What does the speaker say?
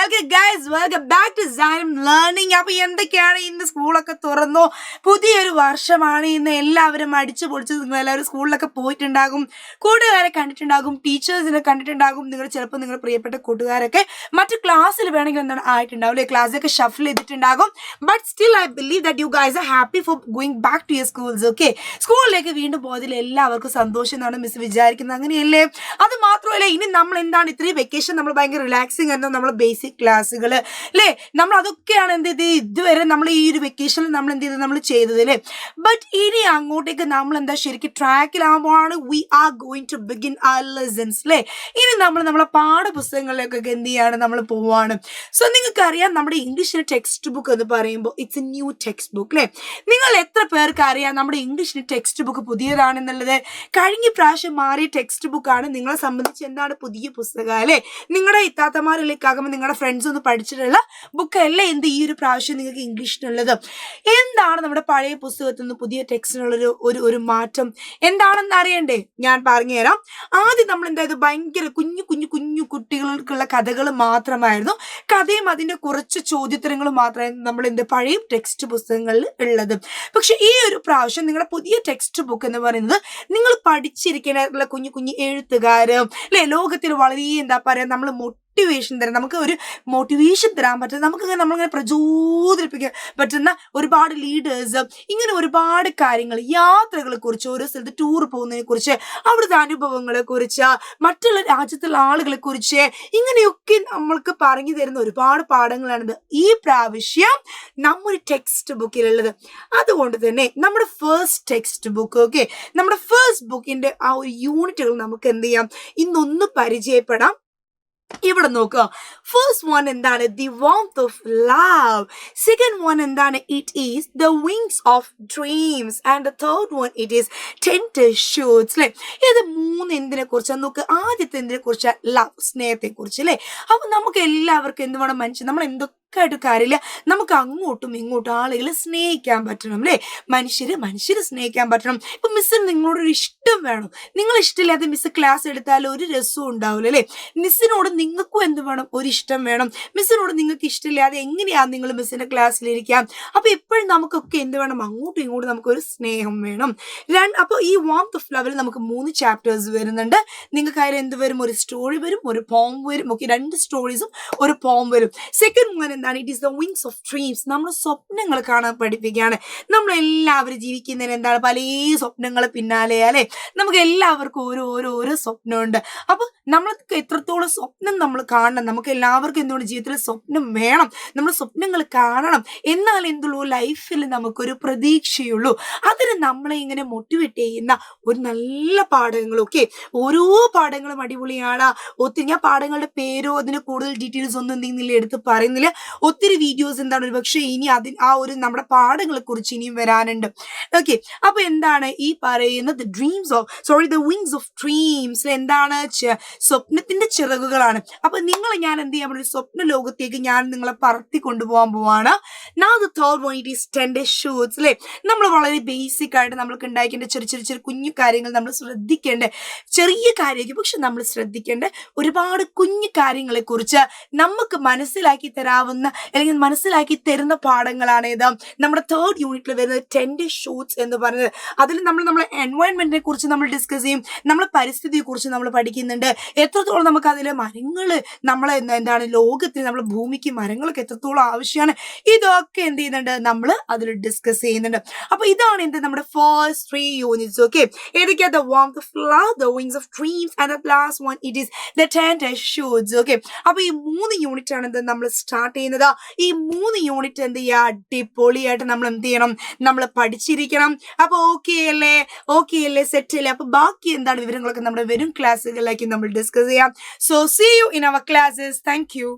Okay guys, welcome back to Sainam learning. അപ്പൊ എന്തൊക്കെയാണ് ഇന്ന് സ്കൂളൊക്കെ തുറന്നു, പുതിയൊരു വർഷമാണ് ഇന്ന്. എല്ലാവരും അടിച്ചു പൊളിച്ച് നിങ്ങൾ എല്ലാവരും സ്കൂളിലൊക്കെ പോയിട്ടുണ്ടാകും, കൂട്ടുകാരെ കണ്ടിട്ടുണ്ടാകും, ടീച്ചേഴ്സിനെ കണ്ടിട്ടുണ്ടാകും. നിങ്ങൾ ചിലപ്പോൾ നിങ്ങളുടെ പ്രിയപ്പെട്ട കൂട്ടുകാരൊക്കെ മറ്റു ക്ലാസ്സിൽ വേണമെങ്കിൽ എന്താണ് ആയിട്ടുണ്ടാവും അല്ലെ, ക്ലാസ്സൊക്കെ ഷഫിൾ ചെയ്തിട്ടുണ്ടാകും. But still I believe that you guys are happy for going back to your schools. Okay, സ്കൂളിലേക്ക് വീണ്ടും പോയതിൽ എല്ലാവർക്കും സന്തോഷം എന്നാണ് മിസ് വിചാരിക്കുന്നത്, അങ്ങനെയല്ലേ? അത് മാത്രമല്ല, ഇനി നമ്മൾ എന്താണ് ഇത്രയും വെക്കേഷൻ നമ്മൾ ഭയങ്കര റിലാക്സിങ് ആയിരുന്നു, നമ്മൾ ബേസിക് ക്ലാസ്സുകൾ അല്ലേ, നമ്മൾ അതൊക്കെയാണ് എന്ത് ചെയ്ത് ഇതുവരെ നമ്മൾ ഈ ഒരു വെക്കേഷനിൽ നമ്മൾ എന്ത് ചെയ്ത് നമ്മൾ ചെയ്തത് അല്ലേ. ബട്ട് ഇനി അങ്ങോട്ടേക്ക് നമ്മൾ എന്താ ശരിക്കും ട്രാക്കിലാകുമ്പോഴാണ് we are going to begin our lessons അല്ലേ. ഇനി നമ്മളെ പാഠപുസ്തകങ്ങളിലേക്കൊക്കെ എന്ത് ചെയ്യാണ്, നമ്മൾ പോവാണ്. സോ നിങ്ങൾക്കറിയാം, നമ്മുടെ ഇംഗ്ലീഷിന് ടെക്സ്റ്റ് ബുക്ക് എന്ന് പറയുമ്പോൾ it's A new text book അല്ലേ. നിങ്ങൾ എത്ര പേർക്ക് അറിയാം നമ്മുടെ ഇംഗ്ലീഷിന് ടെക്സ്റ്റ് ബുക്ക് പുതിയതാണെന്നുള്ളത്? കഴിഞ്ഞ പ്രാവശ്യം മാറിയ ടെക്സ്റ്റ് ബുക്കാണ്. നിങ്ങളെ സംബന്ധിച്ച് എന്താണ് പുതിയ പുസ്തകം അല്ലേ. നിങ്ങളുടെ ഇത്താത്തമാരിലേക്കാകുമ്പോൾ നിങ്ങളുടെ ഫ്രണ്ട്സ് ഒന്ന് പഠിച്ചിട്ടുള്ള ബുക്കല്ല എന്ത് ഈ ഒരു പ്രാവശ്യം നിങ്ങൾക്ക് ഇംഗ്ലീഷിനുള്ളത്. എന്താണ് നമ്മുടെ പഴയ പുസ്തകത്തിൽ നിന്ന് പുതിയ ടെക്സ്റ്റിനുള്ളൊരു ഒരു മാറ്റം എന്താണെന്ന് അറിയണ്ടേ? ഞാൻ പറഞ്ഞുതരാം. ആദ്യം നമ്മൾ എന്തായത് ഭയങ്കര കുഞ്ഞു കുഞ്ഞു കുഞ്ഞു കുട്ടികൾക്കുള്ള കഥകൾ മാത്രമായിരുന്നു, കഥയും അതിൻ്റെ കുറച്ച് ചോദ്യോത്തരങ്ങളും മാത്രമായിരുന്നു നമ്മൾ എന്ത് പഴയ ടെക്സ്റ്റ് പുസ്തകങ്ങളിൽ ഉള്ളത്. പക്ഷെ ഈ ഒരു പ്രാവശ്യം നിങ്ങളുടെ പുതിയ ടെക്സ്റ്റ് ബുക്ക് എന്ന് പറയുന്നത് നിങ്ങൾ പഠിച്ചിരിക്കുന്ന കുഞ്ഞു കുഞ്ഞു എഴുത്തുകാര് അല്ലെ, ലോകത്തിൽ വളരെ എന്താ പറയുക, നമ്മൾ മോട്ടിവേഷൻ തരാൻ, നമുക്ക് ഒരു മോട്ടിവേഷൻ തരാൻ പറ്റുന്ന, നമുക്കിങ്ങനെ നമ്മളിങ്ങനെ പ്രചോദിപ്പിക്കാൻ പറ്റുന്ന ഒരുപാട് ലീഡേഴ്സ്, ഇങ്ങനെ ഒരുപാട് കാര്യങ്ങൾ, യാത്രകളെ കുറിച്ച്, ഓരോ സ്ഥലത്ത് ടൂർ പോകുന്നതിനെ കുറിച്ച്, അവിടുത്തെ അനുഭവങ്ങളെ കുറിച്ച്, മറ്റുള്ള രാജ്യത്തുള്ള ആളുകളെ കുറിച്ച്, ഇങ്ങനെയൊക്കെ നമ്മൾക്ക് പറഞ്ഞു തരുന്ന ഒരുപാട് പാഠങ്ങളാണിത് ഈ പ്രാവശ്യം നമ്മുടെ ടെക്സ്റ്റ് ബുക്കിലുള്ളത്. അതുകൊണ്ട് തന്നെ നമ്മുടെ ഫസ്റ്റ് ടെക്സ്റ്റ് ബുക്ക്, ഓക്കെ, നമ്മുടെ ഫസ്റ്റ് ബുക്കിന്റെ ആ ഒരു യൂണിറ്റുകൾ നമുക്ക് എന്ത് ചെയ്യാം, ഇന്നൊന്ന് പരിചയപ്പെടാം. ഇവിടെ നോക്കുക. ഫസ്റ്റ് വൺ എന്താണ്? The warmth of love. Second one എന്താണ്? It is the wings of dreams. And the third one it is tender shoots അല്ലേ. ഇത് മൂന്ന് എന്തിനെ കുറിച്ചാണ് നോക്ക്. ആദ്യത്തെ എന്തിനെ കുറിച്ചാണ്? ലവ്, സ്നേഹത്തെ കുറിച്ച് അല്ലേ. അപ്പൊ നമുക്ക് എല്ലാവർക്കും എന്ത് വേണം, മനുഷ്യൻ നമ്മൾ എന്തൊക്കെ ആയിട്ട് കാര്യമില്ല, നമുക്ക് അങ്ങോട്ടും ഇങ്ങോട്ടും ആളുകളെ സ്നേഹിക്കാൻ പറ്റണം അല്ലേ. മനുഷ്യര് സ്നേഹിക്കാൻ പറ്റണം. ഇപ്പൊ മിസ്സിന് നിങ്ങളോടൊരു ഇഷ്ടം വേണം. നിങ്ങൾ ഇഷ്ടമില്ലാതെ മിസ് ക്ലാസ് എടുത്താൽ ഒരു രസവും ഉണ്ടാവില്ല അല്ലേ. മിസ്സിനോട് നിങ്ങൾക്കും എന്ത് വേണം, ഒരു ഇഷ്ടം വേണം. മിസ്സിനോട് നിങ്ങൾക്ക് ഇഷ്ടമില്ലാതെ എങ്ങനെയാണ് നിങ്ങൾ മിസ്സിന്റെ ക്ലാസ്സിലിരിക്കാം? അപ്പൊ എപ്പോഴും നമുക്കൊക്കെ എന്ത് വേണം, അങ്ങോട്ടും ഇങ്ങോട്ടും നമുക്കൊരു സ്നേഹം വേണം. അപ്പോൾ ഈ വാംത്ത് ഓഫ് ലവിൽ നമുക്ക് 3 ചാപ്റ്റേഴ്സ് വരുന്നുണ്ട്. നിങ്ങൾക്ക് അതിൽ എന്ത് വരും, ഒരു സ്റ്റോറി വരും, ഒരു പോം വരും. ഓക്കെ, 2 സ്റ്റോറീസും ഒരു പോം വരും. സെക്കൻഡ് വൺ എന്താണ്? It is the wings of dreams. നമ്മൾ സ്വപ്നങ്ങൾ കാണാൻ പഠിപ്പിക്കുകയാണ്. നമ്മളെല്ലാവരും ജീവിക്കുന്നതിന് എന്താണ്, പല സ്വപ്നങ്ങളെ പിന്നാലെ അല്ലെ. നമുക്ക് എല്ലാവർക്കും ഓരോ സ്വപ്നമുണ്ട്. അപ്പൊ നമ്മൾക്ക് എത്രത്തോളം സ്വപ്നം നമ്മൾ കാണണം. നമുക്ക് എല്ലാവർക്കും എന്തുകൊണ്ട് ജീവിതത്തിൽ സ്വപ്നം വേണം, നമ്മൾ സ്വപ്നങ്ങൾ കാണണം. എന്നാൽ എന്തുള്ളൂ, ലൈഫിൽ നമുക്കൊരു പ്രതീക്ഷയുള്ളൂ. അതിന് നമ്മളെ ഇങ്ങനെ മോട്ടിവേറ്റ് ചെയ്യുന്ന ഒരു നല്ല പാഠങ്ങളൊക്കെ, ഓരോ പാഠങ്ങളും അടിപൊളിയാണ്. ഒത്തിരി ഞാൻ പാഠങ്ങളുടെ പേരോ അതിന് കൂടുതൽ ഡീറ്റെയിൽസ് ഒന്നും എന്തെങ്കിലും എടുത്ത് പറയുന്നില്ല. ഒത്തിരി വീഡിയോസ് എന്താണ് ഒരു പക്ഷേ ഇനി ആ ഒരു നമ്മുടെ പാഠങ്ങളെ കുറിച്ച് ഇനിയും വരാനുണ്ട്. ഓക്കെ, അപ്പൊ എന്താണ് ഈ പറയുന്നത്? ദ വിങ്സ് ഓഫ് ഡ്രീംസ് എന്താണ്? സ്വപ്നത്തിന്റെ ചിറകുകളാണ്. അപ്പൊ നിങ്ങളെ ഞാൻ എന്ത് ചെയ്യാൻ, ഒരു സ്വപ്ന ലോകത്തേക്ക് ഞാൻ നിങ്ങളെ പറത്തി കൊണ്ടുപോകാൻ പോവാണ്. Now the third one it is tender shoots അല്ലെ. നമ്മൾ വളരെ ബേസിക് ആയിട്ട് നമ്മൾക്ക് ഉണ്ടാക്കേണ്ട ചെറിയ കുഞ്ഞു കാര്യങ്ങൾ നമ്മൾ ശ്രദ്ധിക്കേണ്ട, ചെറിയ കാര്യമായിരിക്കും പക്ഷെ നമ്മൾ ശ്രദ്ധിക്കേണ്ട ഒരുപാട് കുഞ്ഞു കാര്യങ്ങളെ കുറിച്ച് നമുക്ക് മനസ്സിലാക്കി തരാവുന്ന അല്ലെങ്കിൽ മനസ്സിലാക്കി തരുന്ന പാഠങ്ങളാണ് ഇത്. നമ്മുടെ തേർഡ് യൂണിറ്റിൽ വരുന്നത് ടെൻഡർ ഷൂട്ട്സ് എന്ന് പറയുന്നത്. അതിൽ നമ്മളെ എൻവയോൺമെന്റിനെ കുറിച്ച് നമ്മൾ ഡിസ്കസ് ചെയ്യും, നമ്മളെ പരിസ്ഥിതിയെ കുറിച്ച് നമ്മൾ പഠിക്കുന്നുണ്ട്. എത്രത്തോളം നമുക്ക് അതിലെ മരങ്ങള് നമ്മളെ എന്താണ് ലോകത്തിന്, നമ്മുടെ ഭൂമിക്ക് മരങ്ങളൊക്കെ എത്രത്തോളം ആവശ്യമാണ്, ഇതൊക്കെ എന്ത് ചെയ്യുന്നുണ്ട്, നമ്മൾ അതിൽ ഡിസ്കസ് ചെയ്യുന്നുണ്ട്. അപ്പൊ ഇതാണ് എന്ത് നമ്മുടെ ഫസ്റ്റ് 3 യൂണിറ്റ്സ്. ഓക്കെ, ഏതൊക്കെയാ? The warmth of love, the wings of dreams and the last one it is the tender shoots. Okay, അപ്പൊ ഈ 3 യൂണിറ്റ് ആണ് എന്ത് നമ്മൾ സ്റ്റാർട്ട് ചെയ്യുന്നത്. ഈ 3 യൂണിറ്റ് എന്ത് ചെയ്യുക, അടിപൊളിയായിട്ട് നമ്മൾ എന്ത് ചെയ്യണം, നമ്മൾ പഠിച്ചിരിക്കണം. അപ്പൊ ഓക്കെ അല്ലേ, സെറ്റ് അല്ലേ? അപ്പൊ ബാക്കി എന്താണ് വിവരങ്ങളൊക്കെ നമ്മുടെ വരും ക്ലാസ്സുകളിലേക്ക് നമ്മൾ ഡിസ്കസ് ചെയ്യാം. So see you in our classes. Thank you.